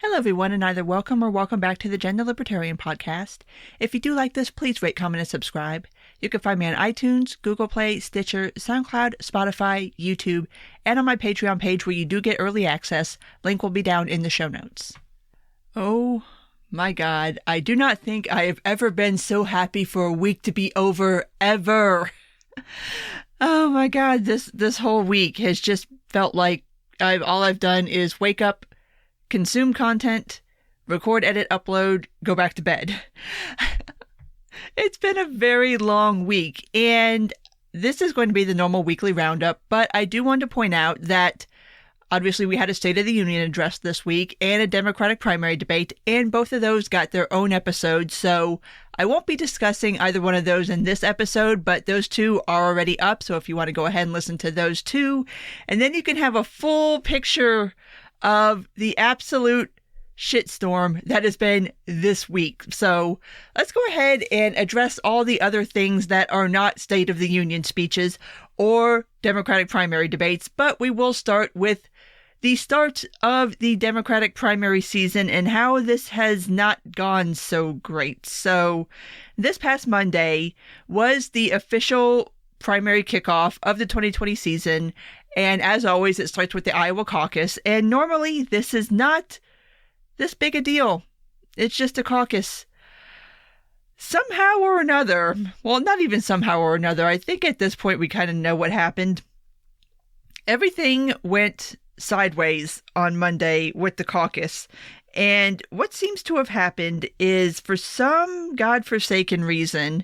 Hello, everyone, and either welcome or welcome back to the Gender Libertarian Podcast. If you do like this, please rate, comment, and subscribe. You can find me on iTunes, Google Play, Stitcher, SoundCloud, Spotify, YouTube, and on my Patreon page where you do get early access. Link will be down in the show notes. Oh my God, I do not think I have ever been so happy for a week to be over, ever. Oh my God, this whole week has just felt like all I've done is wake up, consume content, record, edit, upload, go back to bed. It's been a very long week, and this is going to be the normal weekly roundup, but I do want to point out that obviously we had a State of the Union address this week and a Democratic primary debate, and both of those got their own episodes, so I won't be discussing either one of those in this episode, but those two are already up, so if you want to go ahead and listen to those two, and then you can have a full picture of the absolute shitstorm that has been this week. So let's go ahead and address all the other things that are not State of the Union speeches or Democratic primary debates, but we will start with the start of the Democratic primary season and how this has not gone so great. So this past Monday was the official primary kickoff of the 2020 season. And as always, it starts with the Iowa caucus. And normally this is not this big a deal. It's just a caucus. Somehow or another, well, not even somehow or another, I think at this point we kind of know what happened. Everything went sideways on Monday with the caucus. And what seems to have happened is, for some godforsaken reason,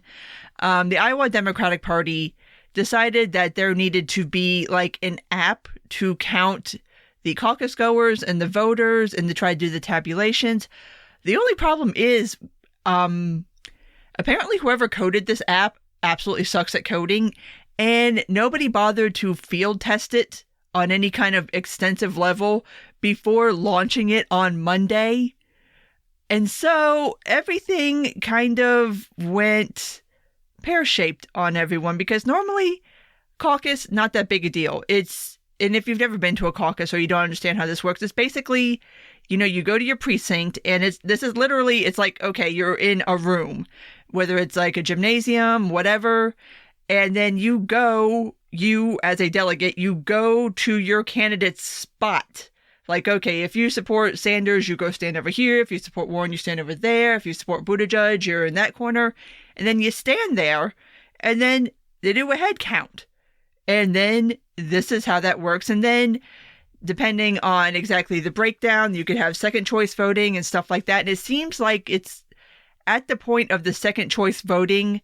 the Iowa Democratic Party decided that there needed to be like an app to count the caucus goers and the voters and to try to do the tabulations. The only problem is, apparently whoever coded this app absolutely sucks at coding, and nobody bothered to field test it on any kind of extensive level before launching it on Monday. And so everything kind of went pear-shaped on everyone, because normally caucus, not that big a deal. And if you've never been to a caucus or you don't understand how this works, it's basically, you go to your precinct, and it's like, okay, you're in a room, whether it's like a gymnasium, whatever, and then you as a delegate, you go to your candidate's spot. Like, okay, if you support Sanders, you go stand over here. If you support Warren, you stand over there. If you support Buttigieg, you're in that corner. And then you stand there, and then they do a head count. And then this is how that works. And then, depending on exactly the breakdown, you could have second choice voting and stuff like that. And it seems like it's at the point of the second choice voting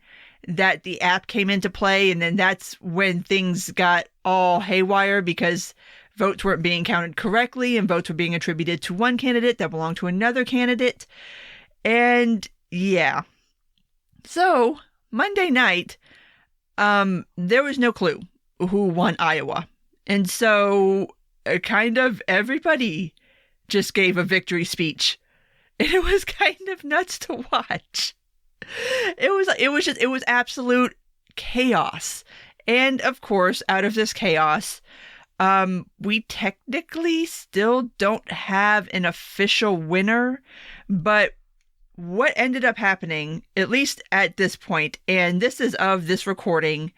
that the app came into play. And then that's when things got all haywire, because votes weren't being counted correctly and votes were being attributed to one candidate that belonged to another candidate. And yeah. So Monday night, there was no clue who won Iowa. And so kind of everybody just gave a victory speech. And it was kind of nuts to watch. It was absolute chaos. And of course, out of this chaos, we technically still don't have an official winner, but what ended up happening, at least at this point, and this is of this recording,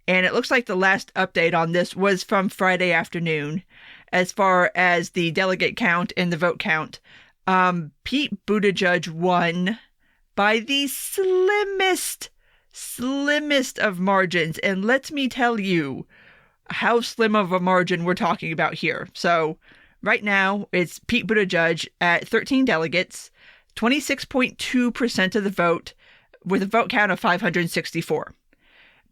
and it looks like the last update on this was from Friday afternoon, as far as the delegate count and the vote count. Pete Buttigieg won by the slimmest of margins, and let me tell you how slim of a margin we're talking about here. So right now, it's Pete Buttigieg at 13 delegates, 26.2% of the vote, with a vote count of 564.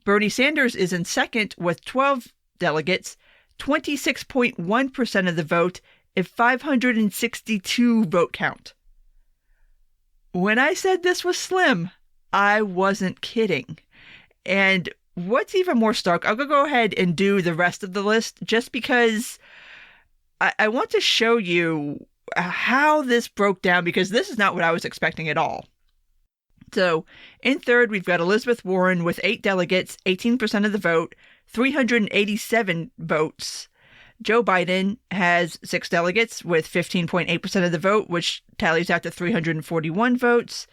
Bernie Sanders is in second with 12 delegates, 26.1% of the vote, a 562 vote count. When I said this was slim, I wasn't kidding. And what's even more stark, I'll go ahead and do the rest of the list just because I want to show you how this broke down, because this is not what I was expecting at all. So in third, we've got Elizabeth Warren with 8 delegates, 18% of the vote, 387 votes. Joe Biden has 6 delegates with 15.8% of the vote, which tallies out to 341 votes.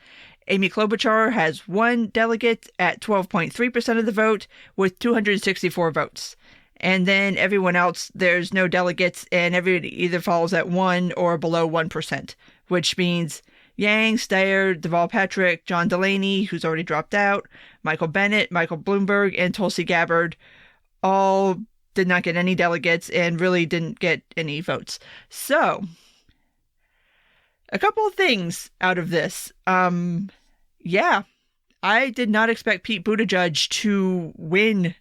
Amy Klobuchar has 1 delegate at 12.3% of the vote with 264 votes. And then everyone else, there's no delegates, and everybody either falls at 1 or below 1%, which means Yang, Steyer, Deval Patrick, John Delaney, who's already dropped out, Michael Bennet, Michael Bloomberg, and Tulsi Gabbard all did not get any delegates and really didn't get any votes. So, a couple of things out of this. Yeah, I did not expect Pete Buttigieg to win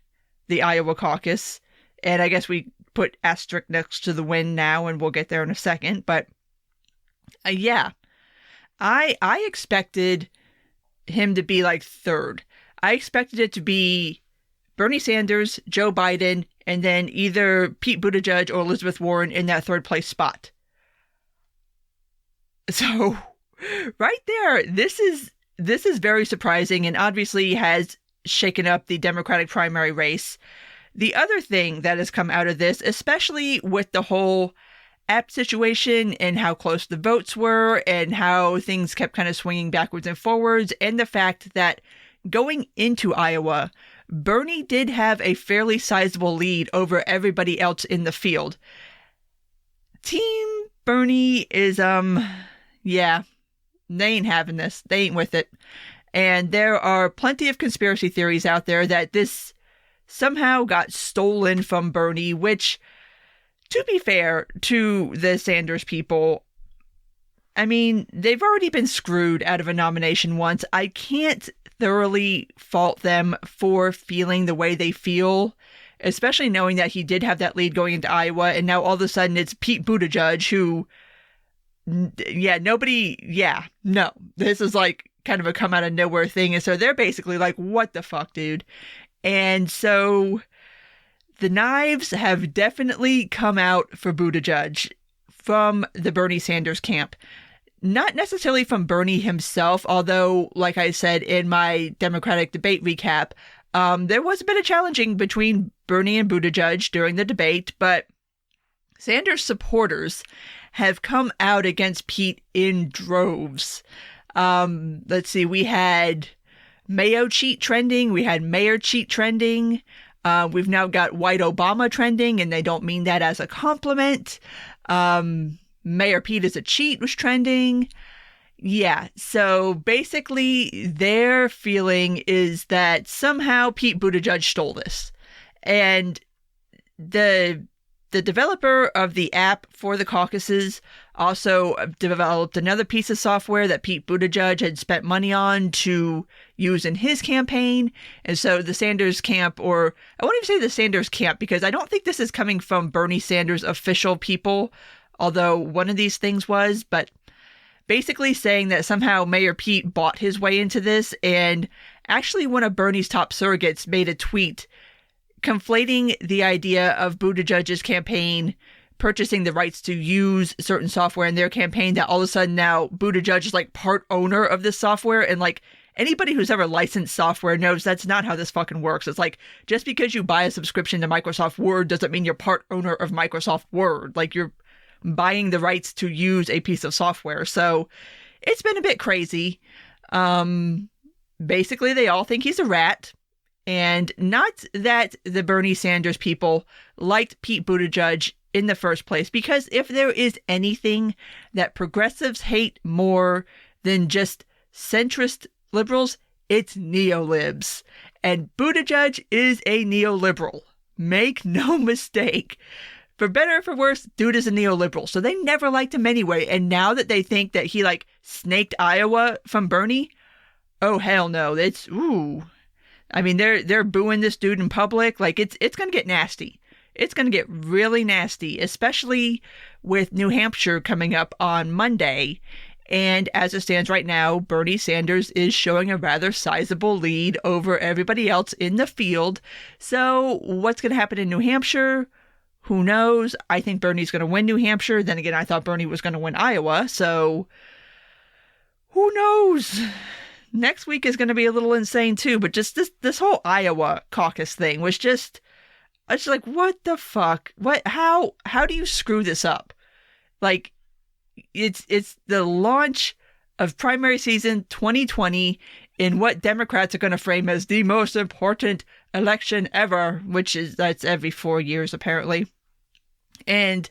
the Iowa caucus. And I guess we put asterisk next to the win now, and we'll get there in a second. But yeah, I expected him to be like third. I expected it to be Bernie Sanders, Joe Biden, and then either Pete Buttigieg or Elizabeth Warren in that third place spot. So right there, this is very surprising and obviously has shaken up the Democratic primary race. The other thing that has come out of this, especially with the whole app situation and how close the votes were and how things kept kind of swinging backwards and forwards, and the fact that going into Iowa, Bernie did have a fairly sizable lead over everybody else in the field. Team Bernie is, yeah, they ain't having this. They ain't with it. And there are plenty of conspiracy theories out there that this somehow got stolen from Bernie, which, to be fair to the Sanders people, I mean, they've already been screwed out of a nomination once. I can't thoroughly fault them for feeling the way they feel, especially knowing that he did have that lead going into Iowa, and now all of a sudden it's Pete Buttigieg who, no, this is like kind of a come out of nowhere thing. And so they're basically like, what the fuck, dude? And so the knives have definitely come out for Buttigieg from the Bernie Sanders camp. Not necessarily from Bernie himself, although, like I said in my Democratic debate recap, there was a bit of challenging between Bernie and Buttigieg during the debate, but Sanders supporters have come out against Pete in droves. Let's see, we had Mayo cheat trending. We had Mayor cheat trending. We've now got white Obama trending, and they don't mean that as a compliment. Mayor Pete is a cheat was trending. Yeah, so basically their feeling is that somehow Pete Buttigieg stole this. And the developer of the app for the caucuses also developed another piece of software that Pete Buttigieg had spent money on to use in his campaign. And so the Sanders camp, or I won't even say the Sanders camp, because I don't think this is coming from Bernie Sanders official people, although one of these things was, but basically saying that somehow Mayor Pete bought his way into this. And actually one of Bernie's top surrogates made a tweet conflating the idea of Buttigieg's campaign purchasing the rights to use certain software in their campaign, that all of a sudden now Buttigieg is like part owner of this software. And like anybody who's ever licensed software knows that's not how this fucking works. It's like, just because you buy a subscription to Microsoft Word doesn't mean you're part owner of Microsoft Word. Like, you're buying the rights to use a piece of software. So it's been a bit crazy. Basically, they all think he's a rat. And not that the Bernie Sanders people liked Pete Buttigieg in the first place, because if there is anything that progressives hate more than just centrist liberals, it's neolibs. And Buttigieg is a neoliberal. Make no mistake. For better or for worse, dude is a neoliberal. So they never liked him anyway. And now that they think that he like snaked Iowa from Bernie, oh hell no. It's ooh. I mean, they're booing this dude in public. Like, it's going to get nasty. It's going to get really nasty, especially with New Hampshire coming up on Monday. And as it stands right now, Bernie Sanders is showing a rather sizable lead over everybody else in the field. So what's going to happen in New Hampshire? Who knows? I think Bernie's going to win New Hampshire. Then again, I thought Bernie was going to win Iowa. So who knows? Next week is going to be a little insane too, but just this whole Iowa caucus thing was just, It's like, what the fuck? How do you screw this up? Like, it's the launch of primary season 2020 in what Democrats are going to frame as the most important election ever, that's every 4 years apparently. And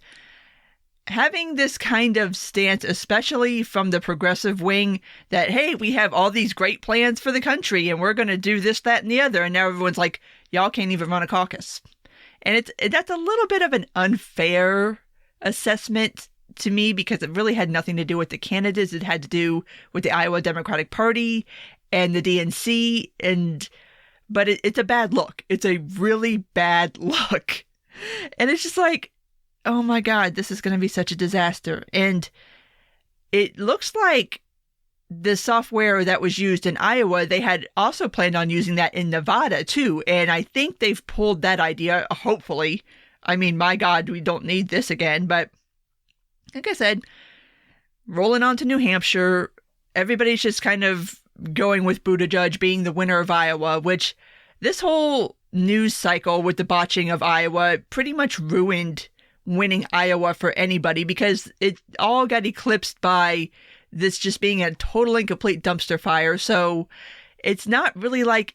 having this kind of stance, especially from the progressive wing, that, hey, we have all these great plans for the country and we're going to do this, that, and the other. And now everyone's like, y'all can't even run a caucus. And that's a little bit of an unfair assessment to me, because it really had nothing to do with the candidates. It had to do with the Iowa Democratic Party and the DNC. But it's a bad look. It's a really bad look. And it's just like, oh my God, this is going to be such a disaster. And it looks like the software that was used in Iowa, they had also planned on using that in Nevada too. And I think they've pulled that idea, hopefully. I mean, my God, we don't need this again. But like I said, rolling on to New Hampshire, everybody's just kind of going with Buttigieg being the winner of Iowa, which this whole news cycle with the botching of Iowa pretty much ruined winning Iowa for anybody, because it all got eclipsed by this just being a total and complete dumpster fire. So it's not really like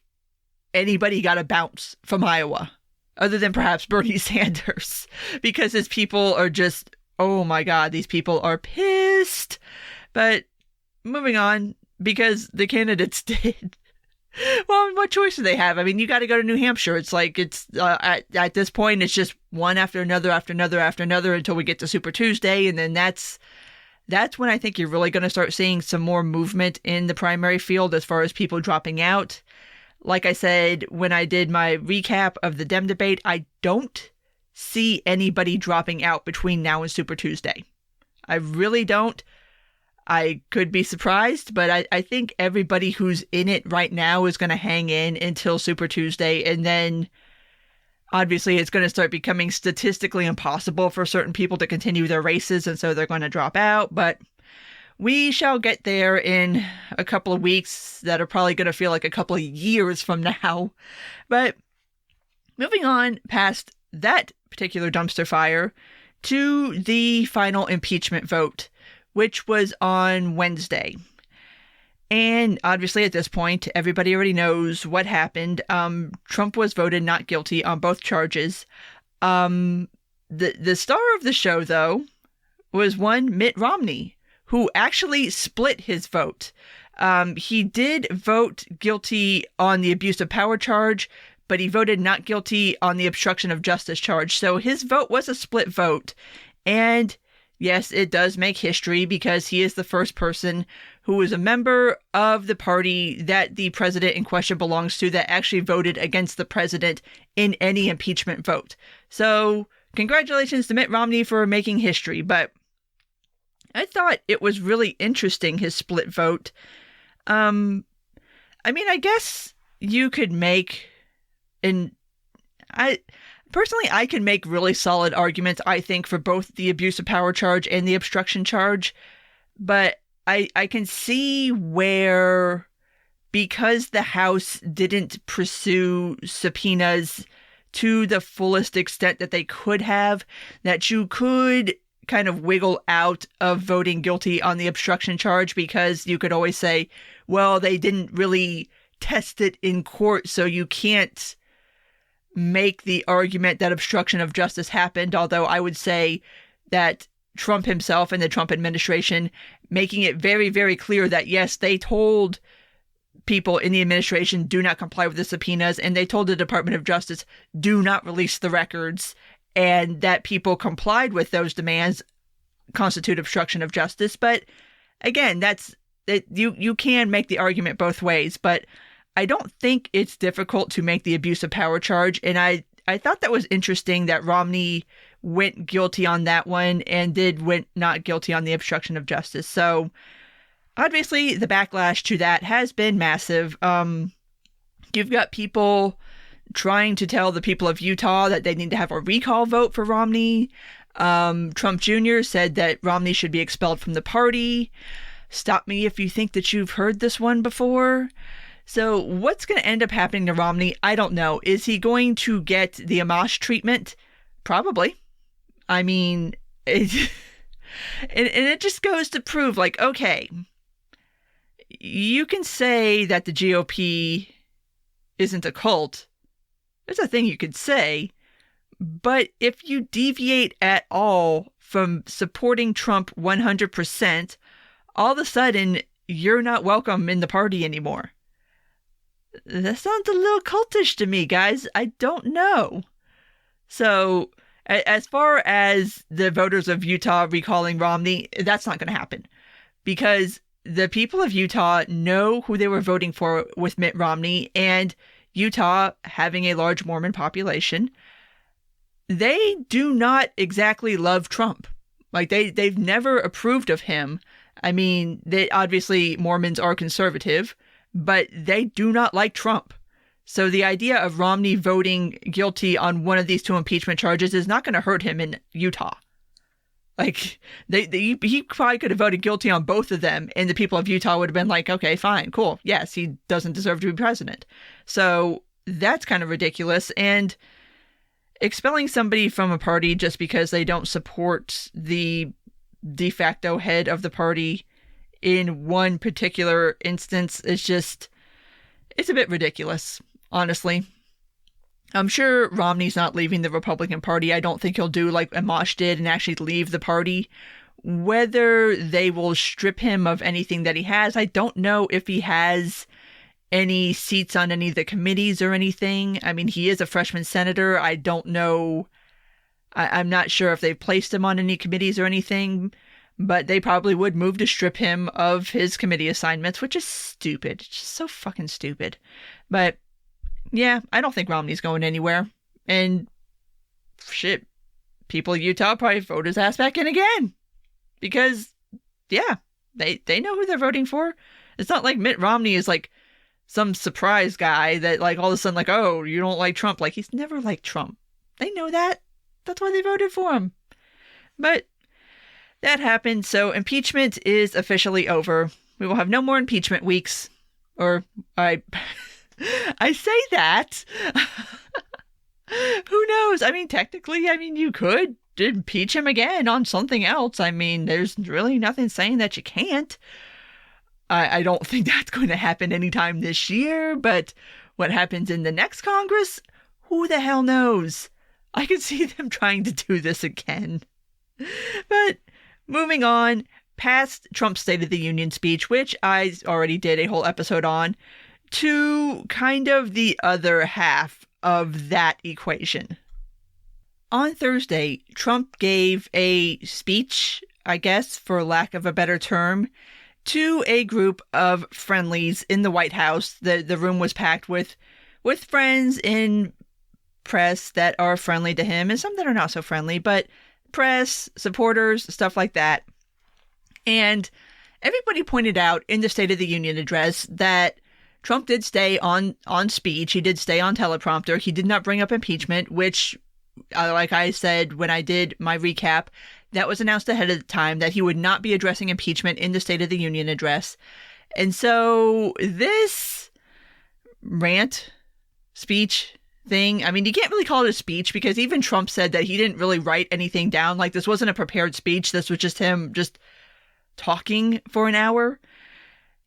anybody got a bounce from Iowa, other than perhaps Bernie Sanders, because his people are just, oh my God, these people are pissed. But moving on, because the candidates did. Well, what choice do they have? I mean, you got to go to New Hampshire. It's like, at this point, it's just one after another, after another, after another, until we get to Super Tuesday. And then that's when I think you're really going to start seeing some more movement in the primary field as far as people dropping out. Like I said, when I did my recap of the Dem debate, I don't see anybody dropping out between now and Super Tuesday. I really don't. I could be surprised, but I think everybody who's in it right now is going to hang in until Super Tuesday. And then obviously it's going to start becoming statistically impossible for certain people to continue their races. And so they're going to drop out. But we shall get there in a couple of weeks that are probably going to feel like a couple of years from now. But moving on past that particular dumpster fire to the final impeachment vote, which was on Wednesday. And obviously at this point, everybody already knows what happened. Trump was voted not guilty on both charges. The star of the show, though, was one Mitt Romney, who actually split his vote. He did vote guilty on the abuse of power charge, but he voted not guilty on the obstruction of justice charge. So his vote was a split vote. And yes, it does make history, because he is the first person who is a member of the party that the president in question belongs to that actually voted against the president in any impeachment vote. So congratulations to Mitt Romney for making history. But I thought it was really interesting, his split vote. I mean, I guess you could make, I can make really solid arguments, I think, for both the abuse of power charge and the obstruction charge. But I can see where, because the House didn't pursue subpoenas to the fullest extent that they could have, that you could kind of wiggle out of voting guilty on the obstruction charge, because you could always say, well, they didn't really test it in court, so you can't make the argument that obstruction of justice happened. Although I would say that Trump himself and the Trump administration making it very, very clear that, yes, they told people in the administration, do not comply with the subpoenas, and they told the Department of Justice, do not release the records, and that people complied with those demands constitute obstruction of justice. But again, you can make the argument both ways, but I don't think it's difficult to make the abuse of power charge. And I thought that was interesting that Romney went guilty on that one and went not guilty on the obstruction of justice. So obviously the backlash to that has been massive. You've got people trying to tell the people of Utah that they need to have a recall vote for Romney. Trump Jr. said that Romney should be expelled from the party. Stop me if you think that you've heard this one before. So what's going to end up happening to Romney? I don't know. Is he going to get the Amash treatment? Probably. I mean, and it just goes to prove, like, okay, you can say that the GOP isn't a cult. It's a thing you could say. But if you deviate at all from supporting Trump 100%, all of a sudden, you're not welcome in the party anymore. That sounds a little cultish to me, guys. I don't know. So, as far as the voters of Utah recalling Romney, that's not going to happen. Because the people of Utah know who they were voting for with Mitt Romney, and Utah, having a large Mormon population, they do not exactly love Trump. Like, they've never approved of him. I mean, obviously Mormons are conservative, but they do not like Trump. So the idea of Romney voting guilty on one of these 2 impeachment charges is not going to hurt him in Utah. Like, he probably could have voted guilty on both of them, and the people of Utah would have been like, okay, fine, cool. Yes, he doesn't deserve to be president. So that's kind of ridiculous. And expelling somebody from a party just because they don't support the de facto head of the party in one particular instance is just, it's a bit ridiculous, honestly. I'm sure Romney's not leaving the Republican Party. I don't think he'll do like Amash did and actually leave the party. Whether they will strip him of anything that he has, I don't know if he has any seats on any of the committees or anything. I mean, he is a freshman senator. I don't know. I'm not sure if they've placed him on any committees or anything, but they probably would move to strip him of his committee assignments, which is stupid. It's just so fucking stupid. But yeah, I don't think Romney's going anywhere. And shit, people in Utah probably vote his ass back in again. Because, yeah, they know who they're voting for. It's not like Mitt Romney is like some surprise guy that like all of a sudden like, oh, you don't like Trump. Like, he's never liked Trump. They know that. That's why they voted for him. But that happened. So impeachment is officially over. We will have no more impeachment weeks. Or I say that. Who knows? I mean, technically, you could impeach him again on something else. I mean, there's really nothing saying that you can't. I don't think that's going to happen anytime this year, but what happens in the next Congress, who the hell knows? I could see them trying to do this again. But moving on, past Trump's State of the Union speech, which I already did a whole episode on, to kind of the other half of that equation. On Thursday, Trump gave a speech, I guess, for lack of a better term, to a group of friendlies in the White House. The room was packed with friends in press that are friendly to him and some that are not so friendly, but press, supporters, stuff like that. And everybody pointed out in the State of the Union address that Trump did stay on speech. He did stay on teleprompter. He did not bring up impeachment, which, like I said when I did my recap, that was announced ahead of time that he would not be addressing impeachment in the State of the Union address. And so this rant speech thing, I mean, you can't really call it a speech because even Trump said that he didn't really write anything down. Like, this wasn't a prepared speech. This was just him just talking for an hour.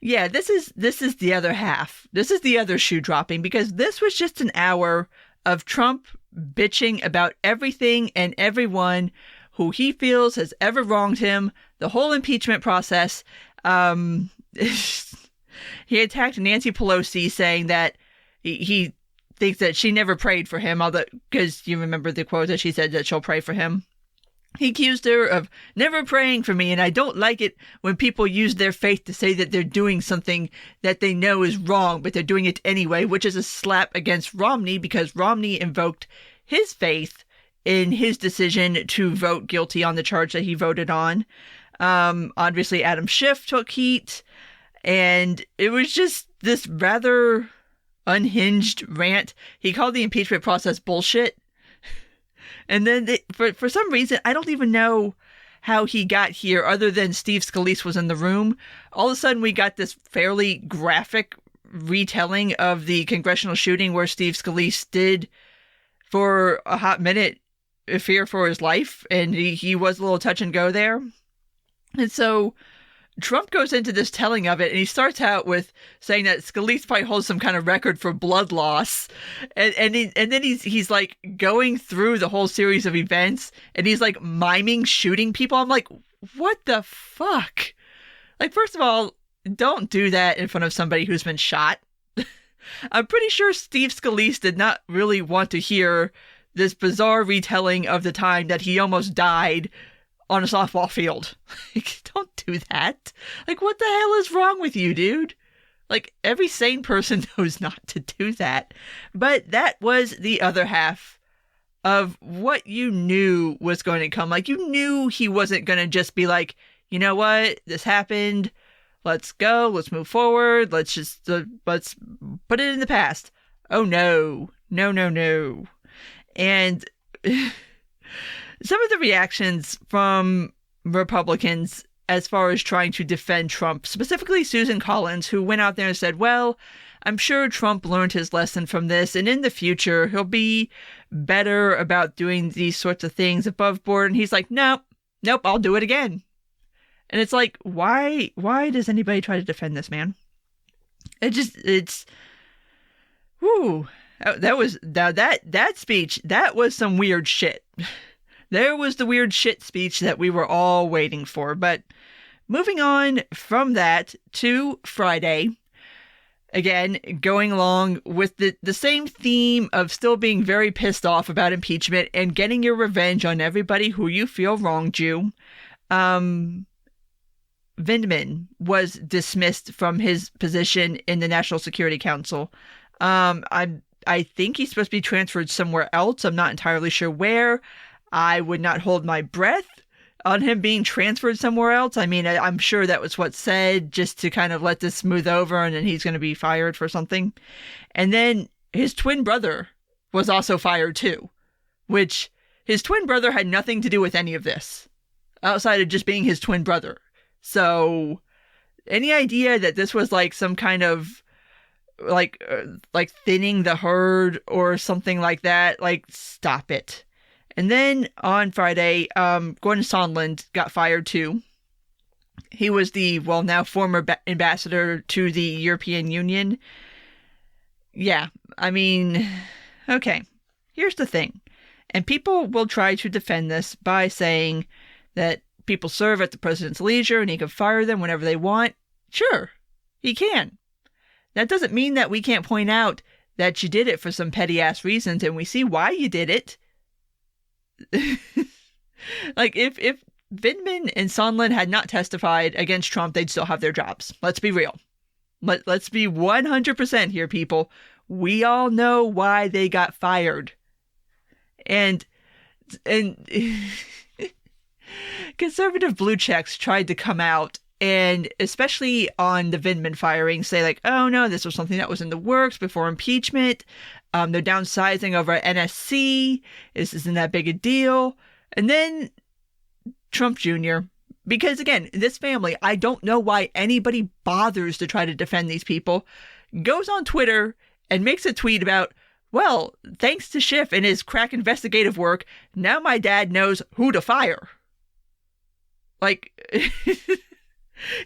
Yeah, this is the other half. This is the other shoe dropping, because this was just an hour of Trump bitching about everything and everyone who he feels has ever wronged him, the whole impeachment process. He attacked Nancy Pelosi, saying that he thinks that she never prayed for him, because you remember the quote that she said that she'll pray for him. He accused her of never praying for me, and I don't like it when people use their faith to say that they're doing something that they know is wrong, but they're doing it anyway, which is a slap against Romney, because Romney invoked his faith in his decision to vote guilty on the charge that he voted on. Obviously, Adam Schiff took heat, and it was just this rather unhinged rant. He called the impeachment process bullshit. And then for some reason, I don't even know how he got here other than Steve Scalise was in the room. All of a sudden, we got this fairly graphic retelling of the congressional shooting where Steve Scalise did, for a hot minute, fear for his life, and he was a little touch and go there. And so Trump goes into this telling of it, and he starts out with saying that Scalise probably holds some kind of record for blood loss, and then he's like going through the whole series of events, and he's like miming shooting people. I'm like, what the fuck? Like, first of all, don't do that in front of somebody who's been shot. I'm pretty sure Steve Scalise did not really want to hear this bizarre retelling of the time that he almost died on a softball field. Like, don't do that. Like, what the hell is wrong with you, dude? Like, every sane person knows not to do that. But that was the other half of what you knew was going to come. Like, you knew he wasn't going to just be like, you know what, this happened. Let's go. Let's move forward. Let's just, let's put it in the past. Oh, no. No. And some of the reactions from Republicans as far as trying to defend Trump, specifically Susan Collins, who went out there and said, well, I'm sure Trump learned his lesson from this, and in the future, he'll be better about doing these sorts of things above board. And he's like, nope, I'll do it again. And it's like, why does anybody try to defend this man? Whoo. That speech, that was some weird shit. There was the weird shit speech that we were all waiting for. But moving on from that to Friday, again, going along with the same theme of still being very pissed off about impeachment and getting your revenge on everybody who you feel wronged you. Vindman was dismissed from his position in the National Security Council. I think he's supposed to be transferred somewhere else. I'm not entirely sure where. I would not hold my breath on him being transferred somewhere else. I mean, I'm sure that was what's said just to kind of let this smooth over, and then he's going to be fired for something. And then his twin brother was also fired too, which his twin brother had nothing to do with any of this outside of just being his twin brother. So any idea that this was like some kind of like thinning the herd or something like that, like, stop it. And then on Friday, Gordon Sondland got fired too. He was the, now former ambassador to the European Union. Yeah, I mean, okay, here's the thing. And people will try to defend this by saying that people serve at the president's leisure and he can fire them whenever they want. Sure, he can. That doesn't mean that we can't point out that you did it for some petty-ass reasons, and we see why you did it. Like, if Vindman and Sondland had not testified against Trump, they'd still have their jobs. Let's be real. Let's be 100% here, people. We all know why they got fired. And conservative blue checks tried to come out, and especially on the Vindman firing, say like, oh no, this was something that was in the works before impeachment. They're downsizing over at NSC. This isn't that big a deal. And then Trump Jr., because again, this family, I don't know why anybody bothers to try to defend these people, goes on Twitter and makes a tweet about, well, thanks to Schiff and his crack investigative work, now my dad knows who to fire. Like,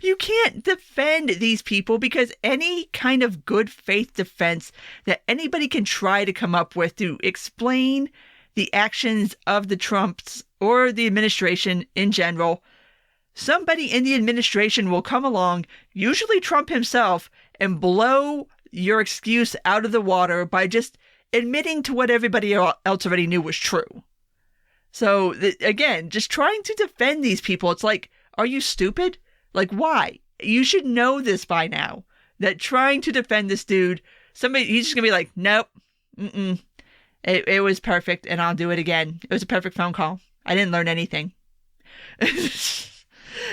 you can't defend these people because any kind of good faith defense that anybody can try to come up with to explain the actions of the Trumps or the administration in general, somebody in the administration will come along, usually Trump himself, and blow your excuse out of the water by just admitting to what everybody else already knew was true. So, again, just trying to defend these people, it's like, are you stupid? Like, why? You should know this by now. That trying to defend this dude, he's just going to be like, nope, it was perfect, and I'll do it again. It was a perfect phone call. I didn't learn anything.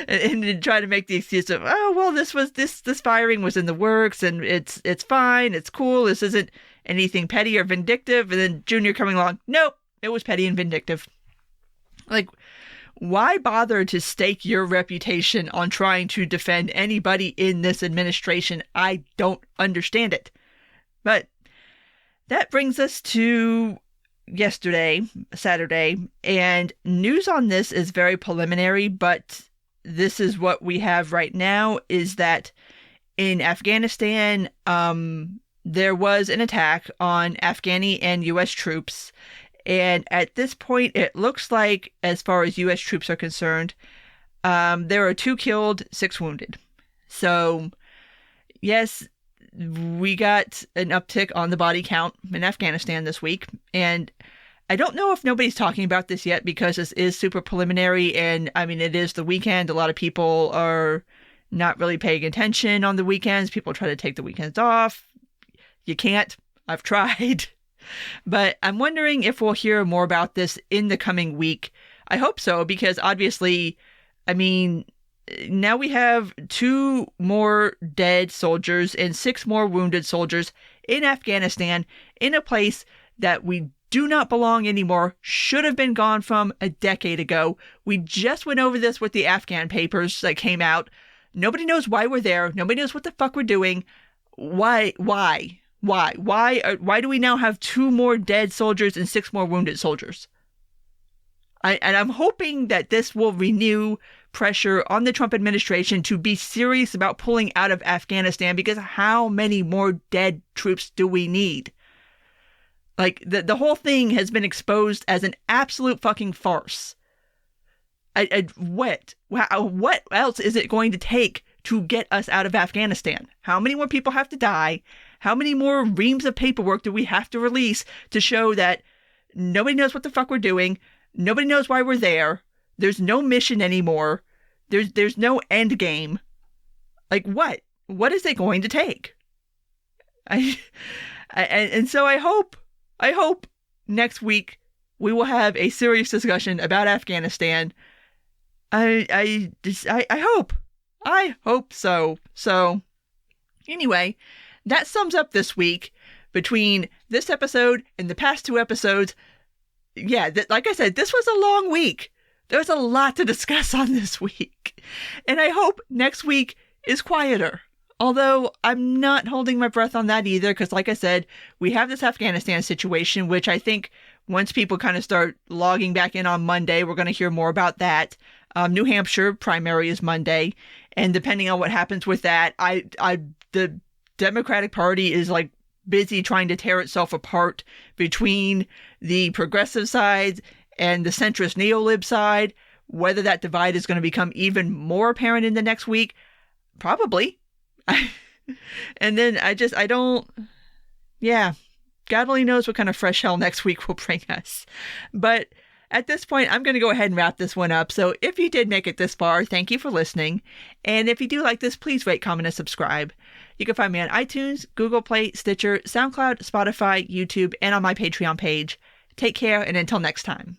and try to make the excuse of, oh, well, this firing was in the works, and it's fine, it's cool, this isn't anything petty or vindictive. And then Junior coming along, nope, it was petty and vindictive. Like, why bother to stake your reputation on trying to defend anybody in this administration? I don't understand it. But that brings us to yesterday, Saturday, and news on this is very preliminary, but this is what we have right now, is that in Afghanistan, there was an attack on Afghani and U.S. troops. And at this point, it looks like, as far as U.S. troops are concerned, there are 2 killed, 6 wounded. So, yes, we got an uptick on the body count in Afghanistan this week. And I don't know if nobody's talking about this yet because this is super preliminary. And, I mean, it is the weekend. A lot of people are not really paying attention on the weekends. People try to take the weekends off. You can't. I've tried. But I'm wondering if we'll hear more about this in the coming week. I hope so, because obviously, I mean, now we have 2 more dead soldiers and 6 more wounded soldiers in Afghanistan, in a place that we do not belong anymore, should have been gone from a decade ago. We just went over this with the Afghan papers that came out. Nobody knows why we're there. Nobody knows what the fuck we're doing. Why do we now have 2 more dead soldiers and 6 more wounded soldiers? And I'm hoping that this will renew pressure on the Trump administration to be serious about pulling out of Afghanistan, because how many more dead troops do we need? Like, the whole thing has been exposed as an absolute fucking farce. What else is it going to take to get us out of Afghanistan? How many more people have to die? How many more reams of paperwork do we have to release to show that nobody knows what the fuck we're doing? Nobody knows why we're there. There's no mission anymore. There's no end game. Like, what? What is it going to take? And so I hope next week we will have a serious discussion about Afghanistan. I hope so. So, anyway, that sums up this week. Between this episode and the past 2 episodes, yeah, like I said, this was a long week. There's a lot to discuss on this week. And I hope next week is quieter. Although I'm not holding my breath on that either, because like I said, we have this Afghanistan situation, which I think once people kind of start logging back in on Monday, we're going to hear more about that. New Hampshire primary is Monday. And depending on what happens with that, the Democratic Party is like busy trying to tear itself apart between the progressive side and the centrist neolib side. Whether that divide is going to become even more apparent in the next week, probably. And then God only knows what kind of fresh hell next week will bring us. But at this point, I'm going to go ahead and wrap this one up. So if you did make it this far, thank you for listening. And if you do like this, please rate, comment, and subscribe. You can find me on iTunes, Google Play, Stitcher, SoundCloud, Spotify, YouTube, and on my Patreon page. Take care, and until next time.